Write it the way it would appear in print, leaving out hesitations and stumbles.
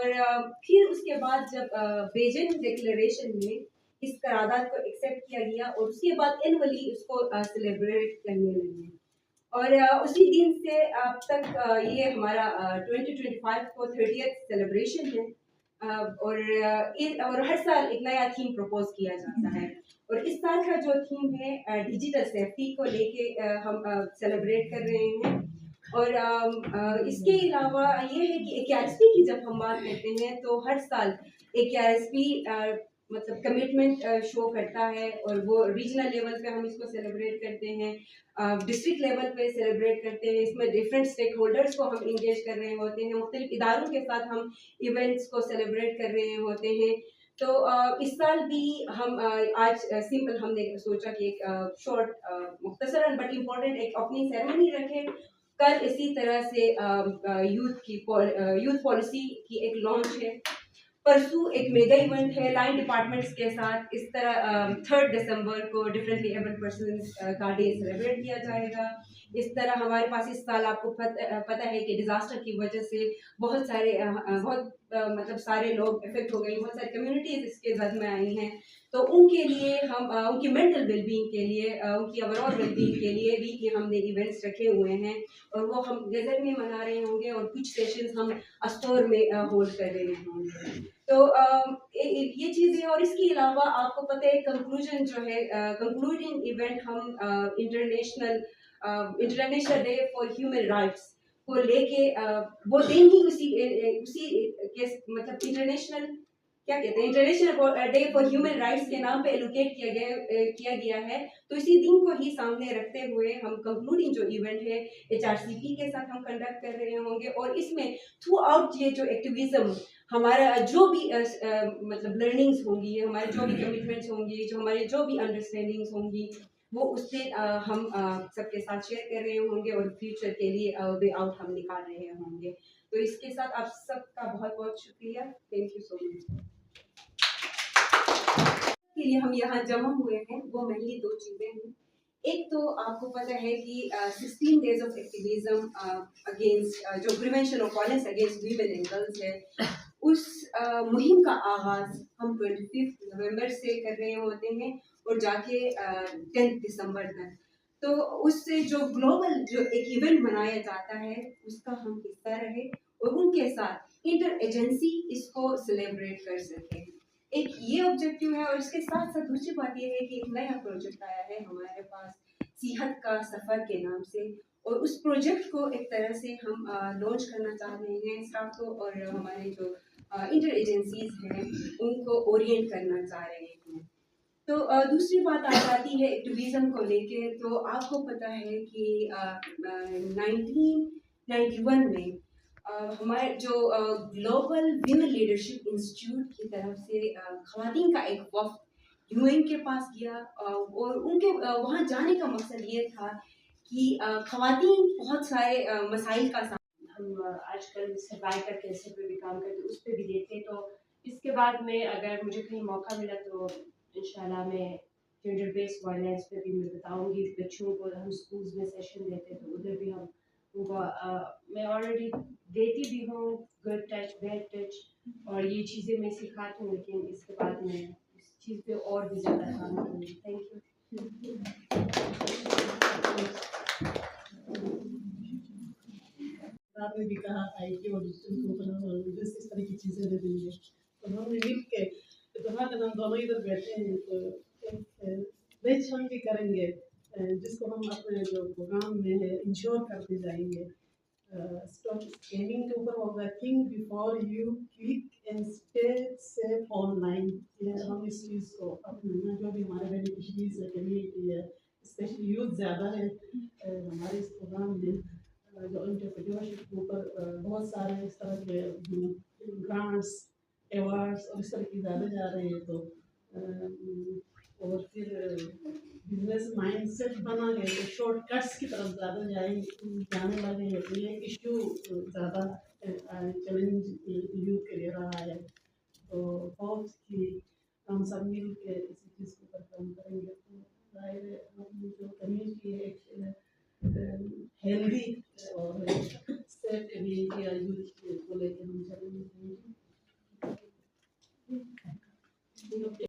और फिर उसके बाद जब बेजिंग डिक्लेरेशन में इस करारदाद को एक्सेप्ट किया गया और उसके बाद एनुअली उसको सेलिब्रेट करने लगे और उसी दिन से अब तक ये हमारा 2025 को 30th सेलिब्रेशन है और हर साल एक नया थीम प्रपोज किया जाता है और इस साल का जो थीम है डिजिटल सेफ्टी को लेके हम सेलिब्रेट कर रहे हैं और इसके अलावा ये है कि AKRSP की जब हम बात करते हैं तो हर साल AKRSP मतलब कमिटमेंट शो करता है और वो रीजनल लेवल पे हम इसको सेलिब्रेट करते हैं, डिस्ट्रिक्ट लेवल पे सेलिब्रेट करते हैं। इसमें डिफरेंट स्टेक होल्डर्स को हम इंगेज कर रहे होते हैं, मुख्तलिफ इदारों के साथ हम इवेंट्स को सेलिब्रेट कर रहे होते हैं। तो इस साल भी हम आज सिंपल हमने सोचा कि एक शॉर्ट मुख्तसरन बट इम्पोर्टेंट एक अपनी सेरेमनी रखें। कल इसी तरह से यूथ पॉलिसी की एक लॉन्च है, परसों एक मेगा इवेंट है लाइन डिपार्टमेंट्स के साथ। इस तरह 3 दिसंबर को डिफरेंटली एबल्ड पर्सन्स का डे सेलिब्रेट किया जाएगा। इस तरह हमारे पास इस साल आपको पता है कि डिजास्टर की वजह से बहुत सारे मतलब सारे लोग इफेक्ट हो गए, बहुत सारी कम्युनिटीज इसके जद में आई हैं। तो उनके लिए हम उनकी मेंटल वेलबींग के लिए उनकी ओवरऑल वेलबींग के लिए भी हमने इवेंट्स रखे हुए हैं और वो हम डेजर्ट में मना रहे होंगे और कुछ सेशंस हम अस्टोर में होल्ड कर रहे होंगे। तो ये चीज़ें और इसके अलावा आपको पता है कंक्लूजन जो है कंक्लूडिंग इवेंट हम international day for human rights को लेके वो दिन ही उसी के मतलब इंटरनेशनल क्या कहते हैं international day for human rights के नाम पे एलोकेट किया गया है। तो इसी दिन को ही सामने रखते हुए हम कंक्लूडिंग जो इवेंट है HRCP के साथ हम कंडक्ट कर रहे होंगे और इसमें थ्रू आउट ये जो एक्टिविज्म हमारा जो भी मतलब लर्निंग्स होंगी, हमारे जो भी कमिटमेंट्स होंगी, जो हमारे जो भी अंडरस्टैंडिंग्स होंगी, वो उस दिन हम सबके साथ शेयर कर रहे होंगे और फ्यूचर के लिए वे आउट हम निकाल रहे होंगे। तो इसके साथ आप सबका बहुत बहुत शुक्रिया। Thank you so much. के लिए हम यहाँ जमा हुए हैं वो मेनली 2 चीज़ें हैं। एक तो आपको पता है कि 16 डेज ऑफ एक्टिविज्म अगेंस्ट जो prevention of violence against women and girls है, उस मुहिम का आगाज हम 25 नवंबर से कर रहे होते हैं और जाके 10 दिसंबर तक। तो उससे जो ग्लोबल जो एक इवेंट मनाया जाता है उसका हम हिस्सा रहे और उनके साथ इंटर एजेंसी इसको सेलिब्रेट कर सके। एक ये ऑब्जेक्टिव है और इसके साथ साथ दूसरी बात ये है कि एक नया प्रोजेक्ट आया है हमारे पास सेहत का सफर के नाम से और उस प्रोजेक्ट को एक तरह से हम लॉन्च करना चाह रहे हैं स्टाफ को और हमारे जो इंटर एजेंसीज हैं उनको ओरिएंट करना चाह रहे हैं। तो दूसरी बात आ जाती है एक्टिविज्म को लेके। तो आपको पता है कि 1991 में हमारे जो ग्लोबल विमेन लीडरशिप इंस्टीट्यूट की तरफ से खवातीन का एक वफ़्द यूएन के पास गया और उनके वहाँ जाने का मकसद ये था कि खवातीन बहुत सारे मसाइल का हम आजकल सर्वाइवल कैसे पे भी काम करते उस पर भी देते। तो इसके बाद में अगर मुझे कहीं मौका मिला तो इंशाल्लाह मैं जेंडर बेस्ड वायलेंस पे भी मैं बताऊंगी। बच्चों को हम स्कूल्स में सेशन देते तो उधर भी हम उनको मैं ऑलरेडी देती भी हूँ गुड टच बैड टच और ये चीज़ें मैं सिखाती हूँ, लेकिन इसके बाद मैं इस चीज़ पे और भी ज़्यादा काम करूँगी। Thank you. आपने भी कहा IT और डिजिटल को इस तरह की चीज़ें दे देंगे तो हम मिल के तो हम दोनों इधर बैठे हैं तो बेच हम भी करेंगे जिसको हम अपने जो प्रोग्राम में है इंश्योर करते जाएंगे। स्टॉप स्कैमिंग के ऊपर होगा think before you click and stay safe online. हम इस चीज़ को अपने जो भी हमारे बेनिफिशरीज है कम्युनिटी है स्पेशली यूथ ज़्यादा है हमारे इस प्रोग्राम में जो एंटरप्रेन्योरशिप के ऊपर बहुत सारे इस तरह के ग्रांट्स अवार्ड्स और इस तरह की ज़्यादा जा रहे हैं। तो और फिर बिजनेस माइंडसेट बना है तो शॉर्टकट्स की तरफ ज़्यादा जाने लगे हैं। तो ये इशू ज़्यादा चैलेंज यूथ के लिए रहा है। तो बहुत ही हम सब मिल के इसी चीज़ के ऊपर काम करेंगे तो जाहिर जो कम्युनिटी है हेल्दी और सेफ भी को लेकर हम चलेंगे। अपने